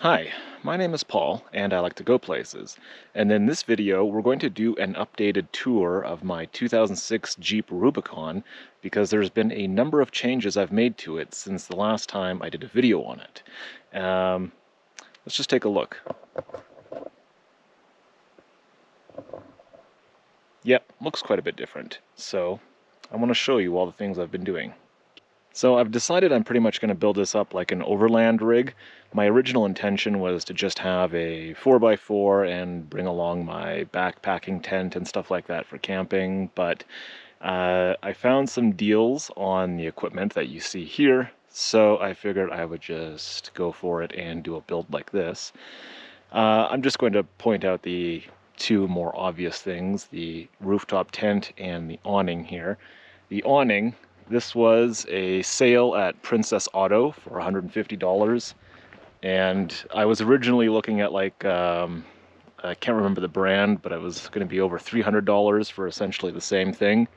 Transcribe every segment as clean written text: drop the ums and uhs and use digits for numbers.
Hi, my name is Paul, and I like to go places. And in this video, we're going to do an updated tour of my 2006 Jeep Rubicon because there's been a number of changes I've made to it since the last time I did a video on it. Let's just take a look. Yep, looks quite a bit different. So I want to show you all the things I've been doing. So I've decided I'm pretty much going to build this up like an Overland rig. My original intention was to just have a 4x4 and bring along my backpacking tent and stuff like that for camping, but I found some deals on the equipment that you see here, so I figured I would just go for it and do a build like this. I'm just going to point out the two more obvious things, the rooftop tent and the awning here. The awning, this was a sale at Princess Auto for $150, and I was originally looking at like, I can't remember the brand, but it was going to be over $300 for essentially the same thing,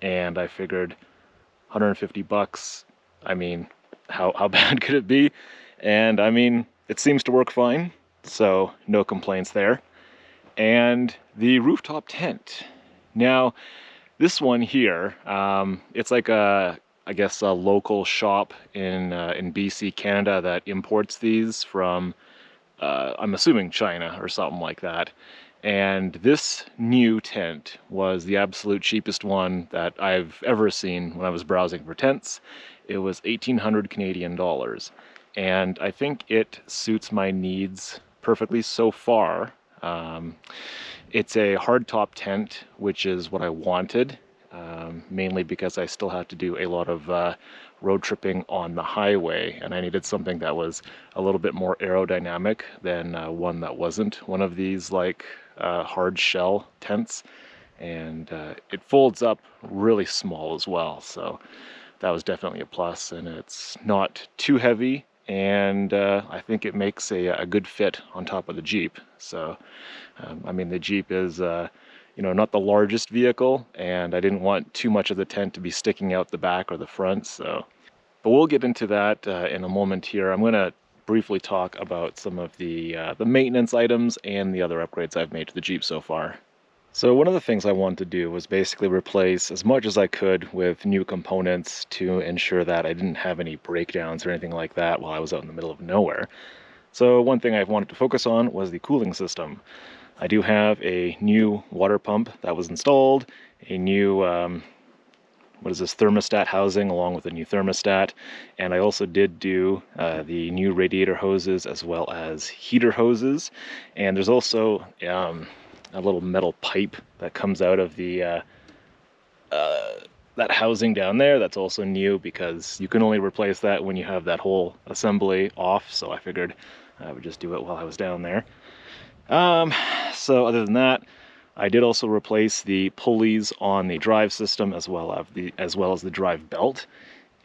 and I figured 150 bucks, I mean, how bad could it be? And I mean, it seems to work fine, so no complaints there. And the rooftop tent. Now, this one here, it's like I guess a local shop in BC, Canada that imports these from, I'm assuming China or something like that. And this new tent was the absolute cheapest one that I've ever seen when I was browsing for tents. It was 1,800 Canadian dollars. And I think it suits my needs perfectly so far. It's a hardtop tent, which is what I wanted, mainly because I still have to do a lot of road tripping on the highway, and I needed something that was a little bit more aerodynamic than one that wasn't one of these like hard shell tents. And it folds up really small as well, so that was definitely a plus, and it's not too heavy. And I think it makes a good fit on top of the Jeep. So, I mean, the Jeep is, you know, not the largest vehicle, and I didn't want too much of the tent to be sticking out the back or the front. So, but we'll get into that in a moment here. I'm going to briefly talk about some of the maintenance items and the other upgrades I've made to the Jeep so far. So one of the things I wanted to do was basically replace as much as I could with new components to ensure that I didn't have any breakdowns or anything like that while I was out in the middle of nowhere. So one thing I wanted to focus on was the cooling system. I do have a new water pump that was installed, a new, what is this, thermostat housing along with a new thermostat, and I also did do the new radiator hoses as well as heater hoses, and there's also a little metal pipe that comes out of the that housing down there. That's also new because you can only replace that when you have that whole assembly off, so I figured I would just do it while I was down there. So other than that, I did also replace the pulleys on the drive system as well as the drive belt.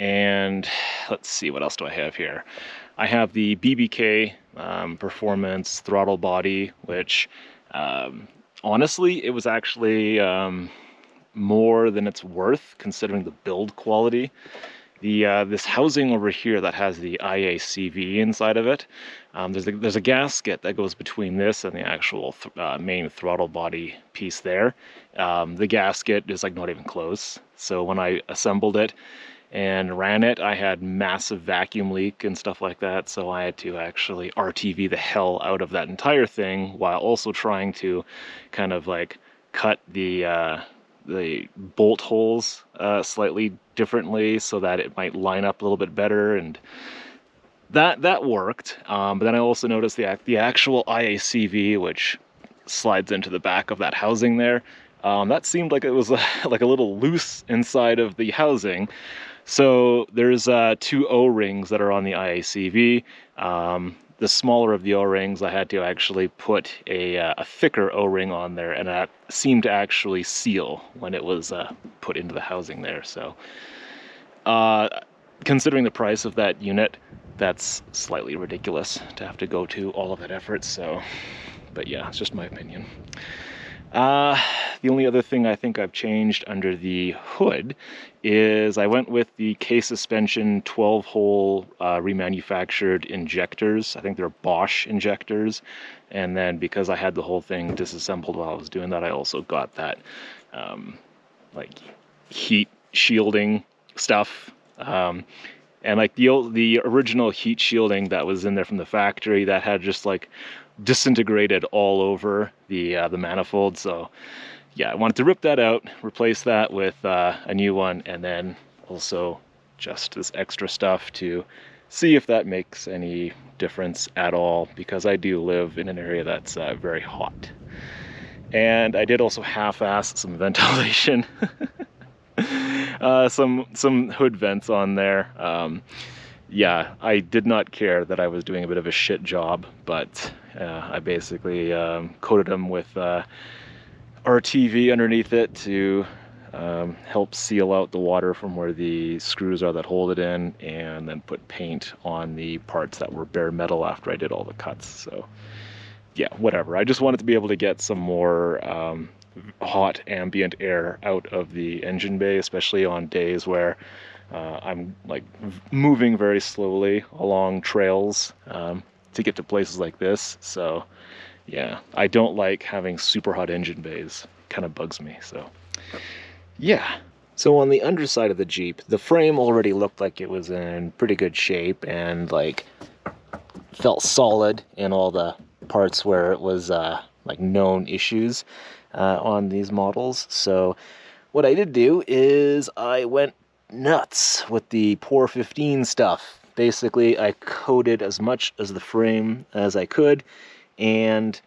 And let's see, what else do I have here? I have the BBK performance throttle body, which honestly, it was actually more than it's worth considering the build quality. This housing over here that has the IACV inside of it, there's a gasket that goes between this and the actual main throttle body piece there. The gasket is like not even close. So when I assembled it and ran it, I had massive vacuum leak and stuff like that, so I had to actually RTV the hell out of that entire thing while also trying to kind of like cut the bolt holes slightly differently so that it might line up a little bit better, and that worked. But then I also noticed the actual IACV, which slides into the back of that housing there, that seemed like it was like a little loose inside of the housing. So there's two O-rings that are on the IACV. The smaller of the O-rings, I had to actually put a thicker O-ring on there, and that seemed to actually seal when it was put into the housing there. So considering the price of that unit, that's slightly ridiculous to have to go to all of that effort. So, but yeah, it's just my opinion. The only other thing I think I've changed under the hood is I went with the K suspension 12-hole remanufactured injectors. I think they're Bosch injectors. And then because I had the whole thing disassembled while I was doing that, I also got that like heat shielding stuff. And like the original heat shielding that was in there from the factory, that had just like disintegrated all over the manifold. So yeah, I wanted to rip that out, replace that with a new one, and then also just this extra stuff to see if that makes any difference at all, because I do live in an area that's very hot. And I did also half-ass some ventilation. Some hood vents on there. Yeah, I did not care that I was doing a bit of a shit job, but I basically coated them with RTV underneath it to help seal out the water from where the screws are that hold it in, and then put paint on the parts that were bare metal after I did all the cuts. So yeah, whatever. I just wanted to be able to get some more hot ambient air out of the engine bay, especially on days where I'm like moving very slowly along trails to get to places like this. So yeah, I don't like having super hot engine bays. Kind of bugs me. So yeah. So on the underside of the Jeep, the frame already looked like it was in pretty good shape and like felt solid in all the parts where it was like known issues on these models. So what I did do is I went nuts with the Pour 15 stuff. Basically, I coated as much as the frame as I could, and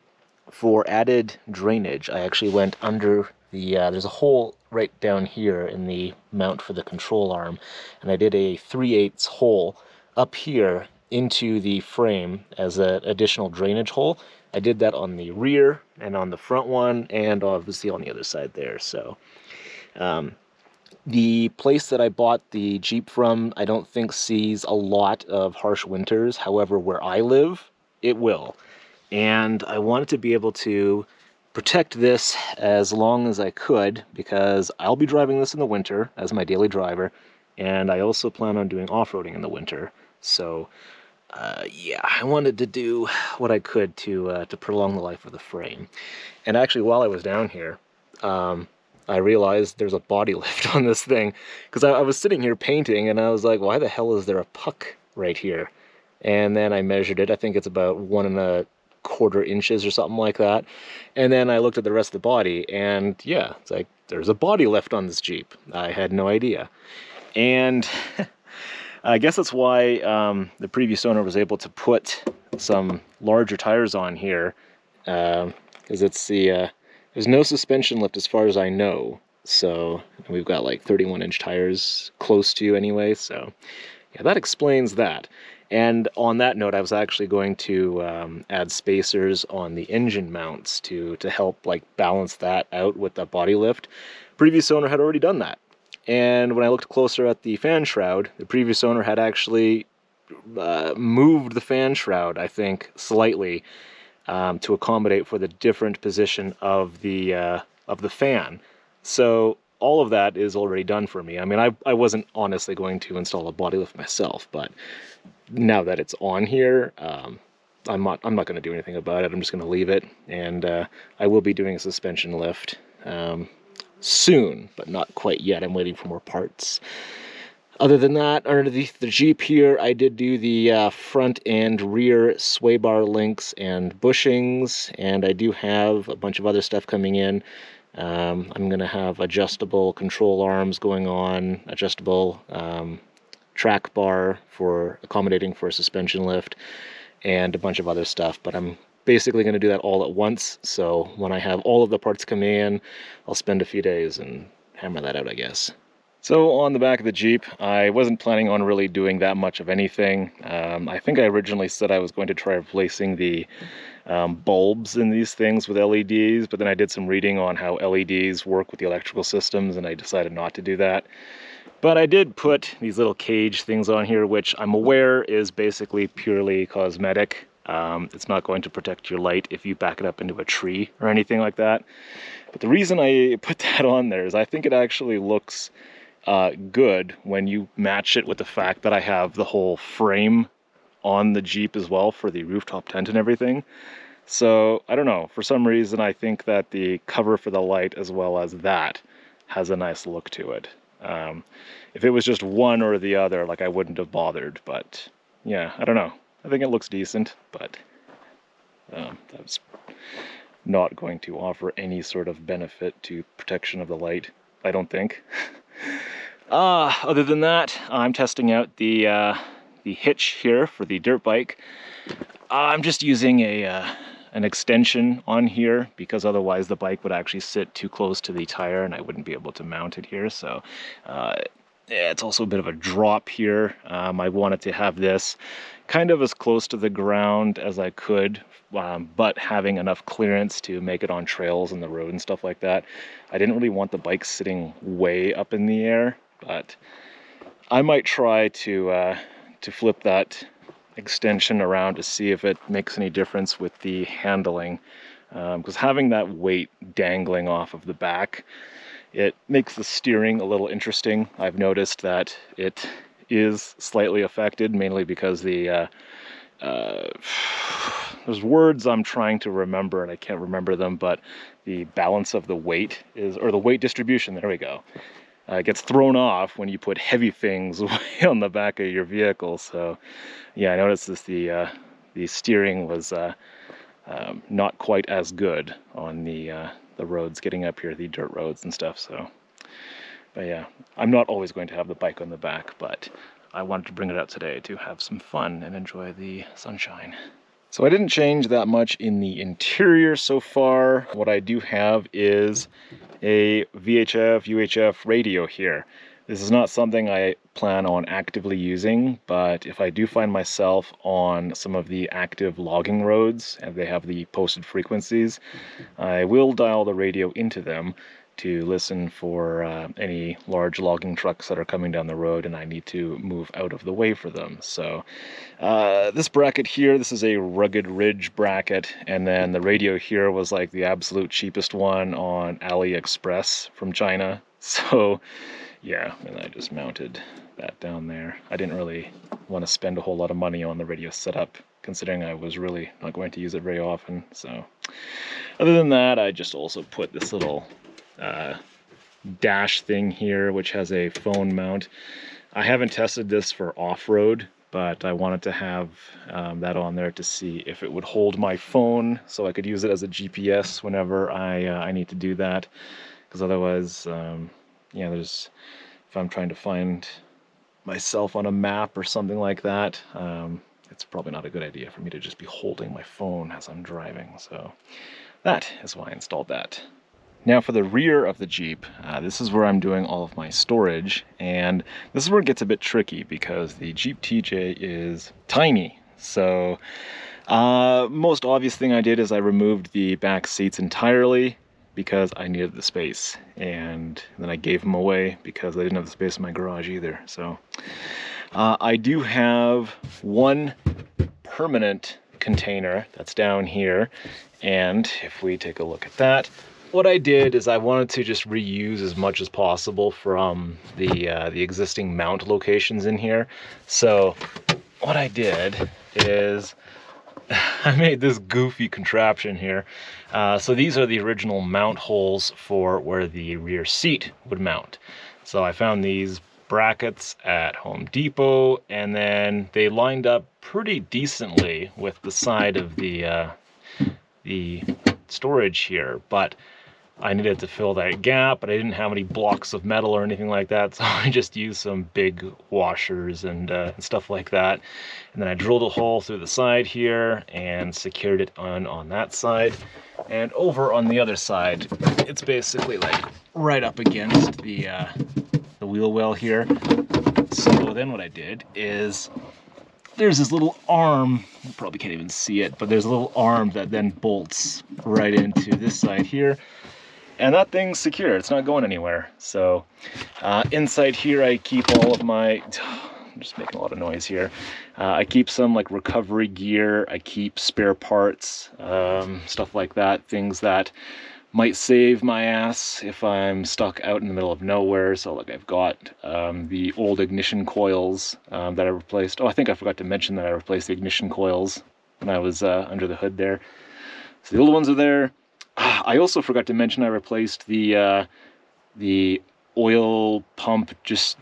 for added drainage, I actually went under the, there's a hole right down here in the mount for the control arm, and I did a 3/8 hole up here into the frame as an additional drainage hole. I did that on the rear and on the front one, and obviously on the other side there. So the place that I bought the Jeep from, I don't think sees a lot of harsh winters. However, where I live, it will. And I wanted to be able to protect this as long as I could, because I'll be driving this in the winter as my daily driver, and I also plan on doing off-roading in the winter. So yeah, I wanted to do what I could to prolong the life of the frame. And actually, while I was down here, I realized there's a body lift on this thing, because I was sitting here painting and I was like, why the hell is there a puck right here? And then I measured it. I think it's about 1¼ inches or something like that. And then I looked at the rest of the body, and yeah, it's like there's a body lift on this Jeep. I had no idea. And I guess that's why the previous owner was able to put some larger tires on here, because it's the there's no suspension lift as far as I know. So we've got like 31-inch tires close to anyway. So yeah, that explains that. And on that note, I was actually going to add spacers on the engine mounts to help like balance that out with the body lift. Previous owner had already done that. And when I looked closer at the fan shroud, the previous owner had actually moved the fan shroud, I think, slightly to accommodate for the different position of the fan. So all of that is already done for me. I mean, I wasn't honestly going to install a body lift myself, but now that it's on here, I'm not going to do anything about it. I'm just going to leave it, and I will be doing a suspension lift soon, but not quite yet. I'm waiting for more parts. Other than that, underneath the Jeep here, I did do the front and rear sway bar links and bushings, and I do have a bunch of other stuff coming in. I'm going to have adjustable control arms going on, adjustable track bar for accommodating for a suspension lift, and a bunch of other stuff, but I'm basically going to do that all at once. So when I have all of the parts come in, I'll spend a few days and hammer that out, I guess. So on the back of the Jeep, I wasn't planning on really doing that much of anything. I think I originally said I was going to try replacing the bulbs in these things with LEDs, but then I did some reading on how LEDs work with the electrical systems, and I decided not to do that. But I did put these little cage things on here, which I'm aware is basically purely cosmetic. It's not going to protect your light if you back it up into a tree or anything like that. But the reason I put that on there is I think it actually looks good when you match it with the fact that I have the whole frame on the Jeep as well for the rooftop tent and everything. So I don't know, for some reason I think that the cover for the light as well as that has a nice look to it. If it was just one or the other, like, I wouldn't have bothered, but yeah, I don't know. I think it looks decent, but that's not going to offer any sort of benefit to protection of the light, I don't think. Other than that, I'm testing out the hitch here for the dirt bike. I'm just using an extension on here because otherwise the bike would actually sit too close to the tire and I wouldn't be able to mount it here. So yeah, it's also a bit of a drop here. I wanted to have this kind of as close to the ground as I could, but having enough clearance to make it on trails and the road and stuff like that. I didn't really want the bike sitting way up in the air, but I might try to flip that extension around to see if it makes any difference with the handling, because having that weight dangling off of the back, it makes the steering a little interesting. I've noticed that it is slightly affected, mainly because there's words I'm trying to remember and I can't remember them, but the balance of the weight is, or the weight distribution, there we go. It gets thrown off when you put heavy things way on the back of your vehicle. So yeah, I noticed this, the steering was not quite as good on the roads getting up here, the dirt roads and stuff. So, but yeah, I'm not always going to have the bike on the back, but I wanted to bring it out today to have some fun and enjoy the sunshine. So I didn't change that much in the interior so far. What I do have is a VHF, UHF radio here. This is not something I plan on actively using, but if I do find myself on some of the active logging roads and they have the posted frequencies, I will dial the radio into them to listen for any large logging trucks that are coming down the road and I need to move out of the way for them. So this bracket here, this is a rugged ridge bracket, and then the radio here was like the absolute cheapest one on AliExpress from China. So yeah, and I just mounted that down there. I didn't really want to spend a whole lot of money on the radio setup, considering I was really not going to use it very often. So other than that, I just also put this little dash thing here, which has a phone mount. I haven't tested this for off-road, but I wanted to have that on there to see if it would hold my phone so I could use it as a GPS whenever I need to do that. Because otherwise, yeah, if I'm trying to find myself on a map or something like that, it's probably not a good idea for me to just be holding my phone as I'm driving. So that is why I installed that. Now for the rear of the Jeep, this is where I'm doing all of my storage, and this is where it gets a bit tricky because the Jeep TJ is tiny. So most obvious thing I did is I removed the back seats entirely because I needed the space, and then I gave them away because I didn't have the space in my garage either. So I do have one permanent container that's down here, and if we take a look at that, what I did is I wanted to just reuse as much as possible from the existing mount locations in here. So what I did is I made this goofy contraption here. So these are the original mount holes for where the rear seat would mount. So I found these brackets at Home Depot, and then they lined up pretty decently with the side of the storage here, but I needed to fill that gap, but I didn't have any blocks of metal or anything like that, so I just used some big washers and stuff like that. And then I drilled a hole through the side here and secured it on that side. And over on the other side, it's basically like right up against the wheel well here. So then what I did is there's this little arm, you probably can't even see it, but there's a little arm that then bolts right into this side here. And that thing's secure, it's not going anywhere. So inside here I keep all of my, just making a lot of noise here. I keep some like recovery gear. I keep spare parts, stuff like that, things that might save my ass if I'm stuck out in the middle of nowhere. So like I've got the old ignition coils that I replaced. Oh, I think I forgot to mention that I replaced the ignition coils when I was under the hood there. So the old ones are there. I also forgot to mention I replaced the oil pump just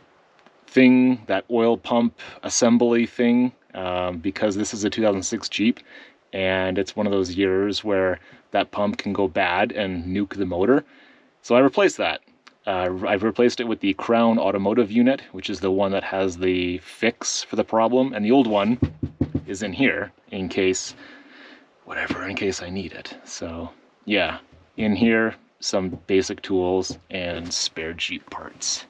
thing, that oil pump assembly thing, because this is a 2006 Jeep, and it's one of those years where that pump can go bad and nuke the motor. So I replaced that. I've replaced it with the Crown Automotive unit, which is the one that has the fix for the problem, and the old one is in here in case, whatever, in case I need it. So yeah, in here, some basic tools and spare Jeep parts.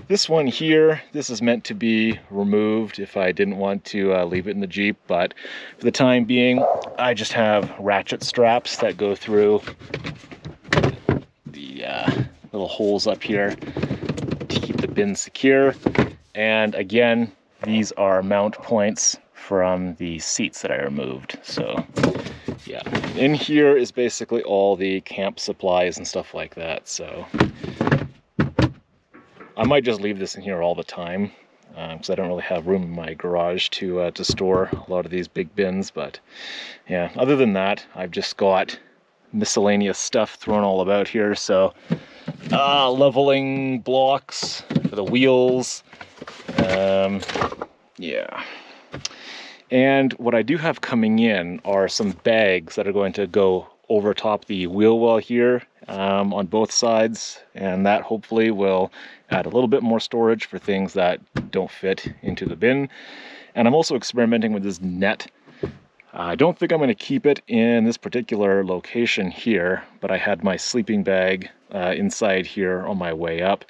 This one here, this is meant to be removed if I didn't want to leave it in the Jeep, but for the time being, I just have ratchet straps that go through the little holes up here to keep the bin secure. And again, these are mount points from the seats that I removed. So yeah, in here is basically all the camp supplies and stuff like that. So I might just leave this in here all the time because I don't really have room in my garage to store a lot of these big bins. But yeah, other than that, I've just got miscellaneous stuff thrown all about here. So leveling blocks for the wheels. Yeah. And what I do have coming in are some bags that are going to go over top the wheel well here on both sides, and that hopefully will add a little bit more storage for things that don't fit into the bin. And I'm also experimenting with this net. I don't think I'm going to keep it in this particular location here, but I had my sleeping bag inside here on my way up,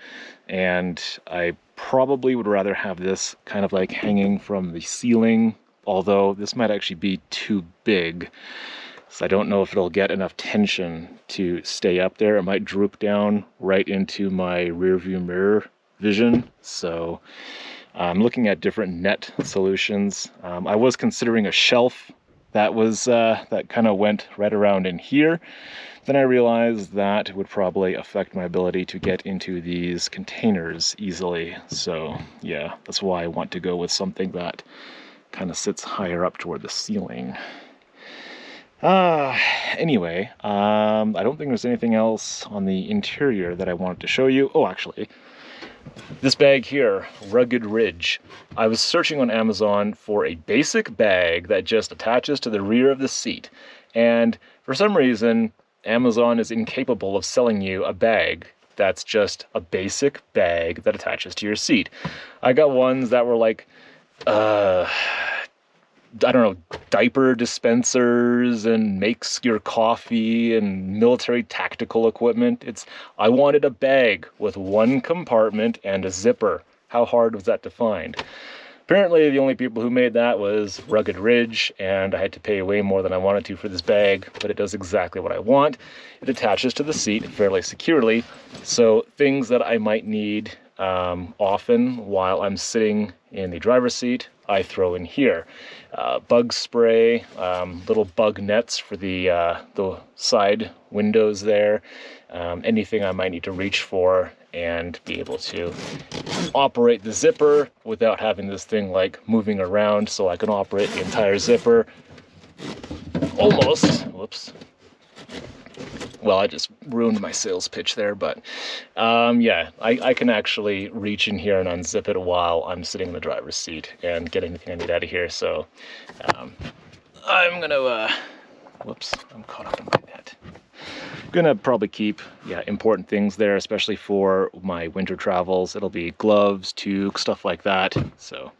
and I probably would rather have this kind of like hanging from the ceiling, although this might actually be too big. So I don't know if it'll get enough tension to stay up there. It might droop down right into my rear view mirror vision. So I'm looking at different net solutions. I was considering a shelf that was that kind of went right around in here. Then I realized that would probably affect my ability to get into these containers easily. So yeah, that's why I want to go with something that kind of sits higher up toward the ceiling. Anyway, I don't think there's anything else on the interior that I wanted to show you. Oh, actually, this bag here, Rugged Ridge. I was searching on Amazon for a basic bag that just attaches to the rear of the seat. And for some reason, Amazon is incapable of selling you a bag that's just a basic bag that attaches to your seat. I got ones that were like, I don't know, diaper dispensers and makes your coffee and military tactical equipment. I wanted a bag with one compartment and a zipper. How hard was that to find? Apparently the only people who made that was Rugged Ridge, and I had to pay way more than I wanted to for this bag, but it does exactly what I want. It attaches to the seat fairly securely, so things that I might need often while I'm sitting in the driver's seat, I throw in here. Bug spray, little bug nets for the side windows there, anything I might need to reach for and be able to operate the zipper without having this thing like moving around, so I can operate the entire zipper. Almost, whoops. Well, I just ruined my sales pitch there, but yeah, I can actually reach in here and unzip it while I'm sitting in the driver's seat and get anything I need out of here. So I'm gonna, whoops, I'm caught up in my net. I'm gonna probably keep, yeah, important things there, especially for my winter travels. It'll be gloves, toques, stuff like that. So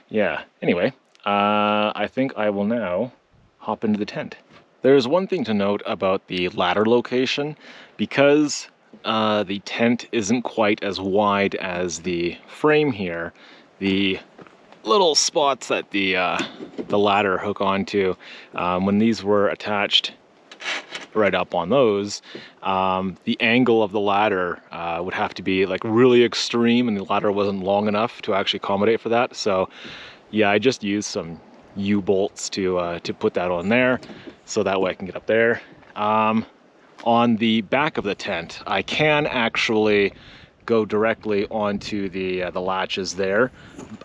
yeah, anyway, I think I will now hop into the tent. There's one thing to note about the ladder location. Because the tent isn't quite as wide as the frame here, the little spots that the ladder hook onto, when these were attached right up on those, the angle of the ladder would have to be like really extreme, and the ladder wasn't long enough to actually accommodate for that. So yeah, I just used some U-bolts to put that on there, so that way I can get up there. On the back of the tent, I can actually go directly onto the latches there.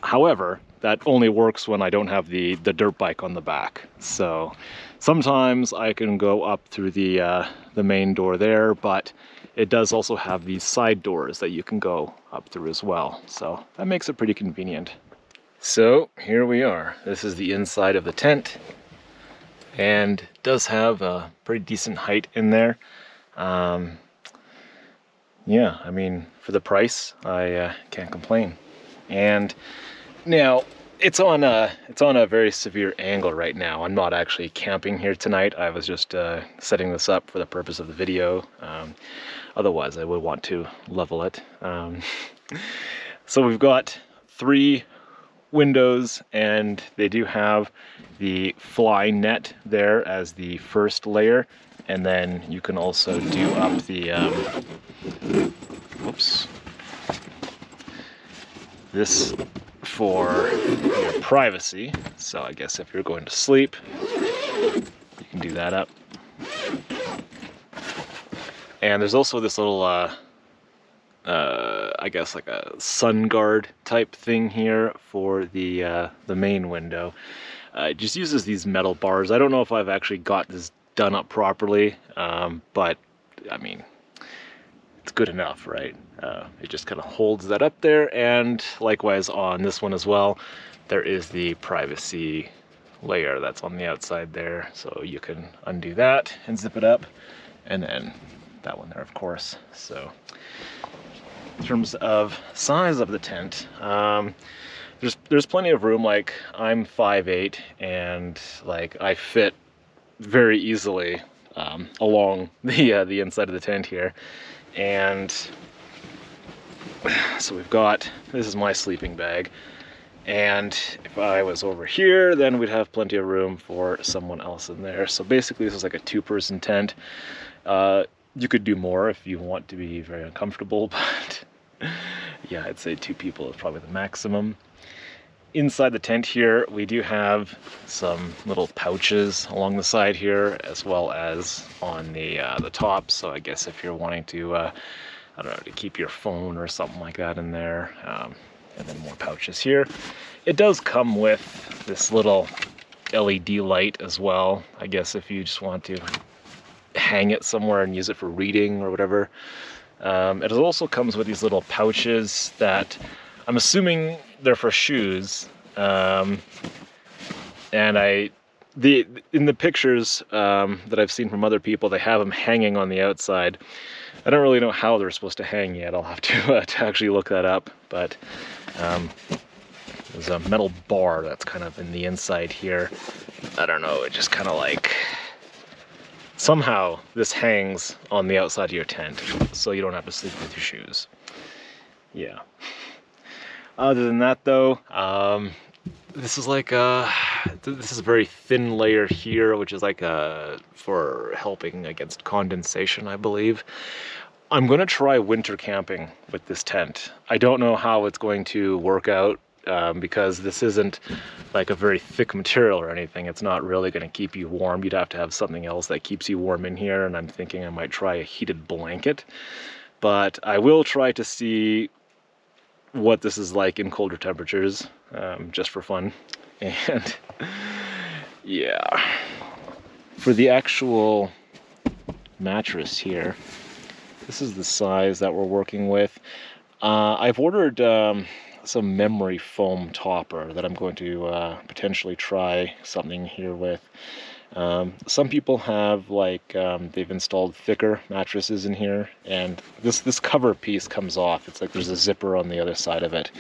However, that only works when I don't have the dirt bike on the back. So sometimes I can go up through the main door there, but it does also have these side doors that you can go up through as well. So that makes it pretty convenient. So here we are. This is the inside of the tent, and it does have a pretty decent height in there. Yeah, I mean, for the price, I can't complain. And now it's on a very severe angle right now. I'm not actually camping here tonight. I was just setting this up for the purpose of the video. Otherwise, I would want to level it. So we've got 3 windows, and they do have the fly net there as the first layer, and then you can also do up the whoops, this for your privacy. So I guess if you're going to sleep, you can do that up. And there's also this little I guess like a sun guard type thing here for the main window. It just uses these metal bars. I don't know if I've actually got this done up properly, but I mean, it's good enough, right? It just kind of holds that up there, and likewise on this one as well, there is the privacy layer that's on the outside there, so you can undo that and zip it up, and then that one there, of course. So in terms of size of the tent, there's plenty of room. Like, I'm 5'8", and like I fit very easily along the inside of the tent here. And so we've got, this is my sleeping bag, and if I was over here, then we'd have plenty of room for someone else in there. So basically this is like a 2-person tent. You could do more if you want to be very uncomfortable, but yeah, I'd say 2 people is probably the maximum. Inside the tent here, we do have some little pouches along the side here, as well as on the top. So I guess if you're wanting to, I don't know, to keep your phone or something like that in there, and then more pouches here. It does come with this little LED light as well. I guess if you just want to hang it somewhere and use it for reading or whatever. It also comes with these little pouches that I'm assuming they're for shoes, and in the pictures that I've seen from other people, they have them hanging on the outside. I don't really know how they're supposed to hang yet. I'll have to actually look that up, but there's a metal bar that's kind of in the inside here. I don't know, it just kind of like, somehow this hangs on the outside of your tent, so you don't have to sleep with your shoes. Yeah. Other than that, though, this is like this is a very thin layer here, which is like for helping against condensation, I believe. I'm gonna try winter camping with this tent. I don't know how it's going to work out, because this isn't like a very thick material or anything. It's not really going to keep you warm. You'd have to have something else that keeps you warm in here, and I'm thinking I might try a heated blanket. But I will try to see what this is like in colder temperatures, just for fun. And yeah, for the actual mattress here, this is the size that we're working with. I've ordered some memory foam topper that I'm going to potentially try something here with. Some people have they've installed thicker mattresses in here, and this cover piece comes off. It's like there's a zipper on the other side of it.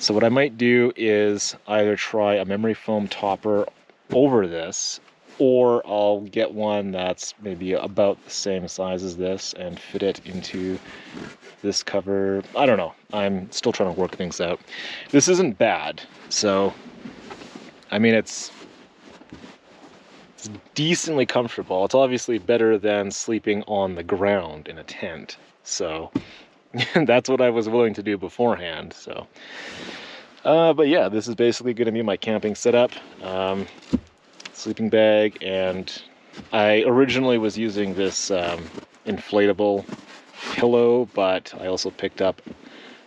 So what I might do is either try a memory foam topper over this, or I'll get one that's maybe about the same size as this and fit it into this cover. I don't know. I'm still trying to work things out. This isn't bad. So, I mean, it's It's decently comfortable. It's obviously better than sleeping on the ground in a tent. So that's what I was willing to do beforehand. So, but yeah, this is basically going to be my camping setup. Sleeping bag, and I originally was using this inflatable pillow, but I also picked up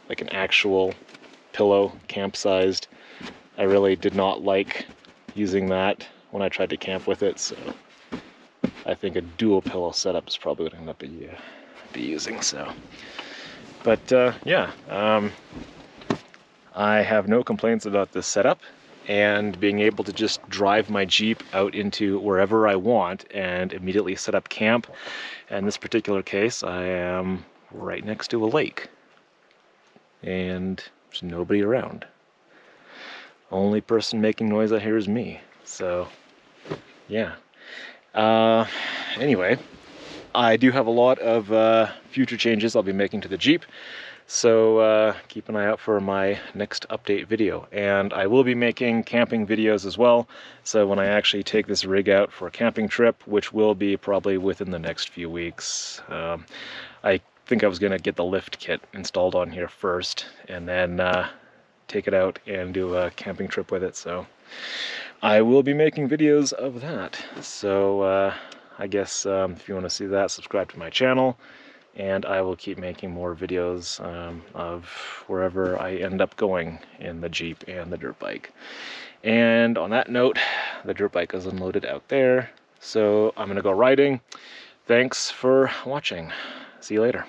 like an actual pillow, camp-sized. I really did not like using that when I tried to camp with it, so I think a dual pillow setup is probably what I'm going to be using. So, but yeah, I have no complaints about this setup, and being able to just drive my Jeep out into wherever I want and immediately set up camp. In this particular case, I am right next to a lake, and there's nobody around. Only person making noise out here is me. So yeah, anyway, I do have a lot of future changes I'll be making to the Jeep, so keep an eye out for my next update video. And I will be making camping videos as well, so when I actually take this rig out for a camping trip, which will be probably within the next few weeks. I think I was going to get the lift kit installed on here first, and then take it out and do a camping trip with it. So I will be making videos of that. So I guess if you want to see that, subscribe to my channel, and I will keep making more videos of wherever I end up going in the Jeep and the dirt bike. And on that note, the dirt bike is unloaded out there, so I'm gonna go riding. Thanks for watching. See you later.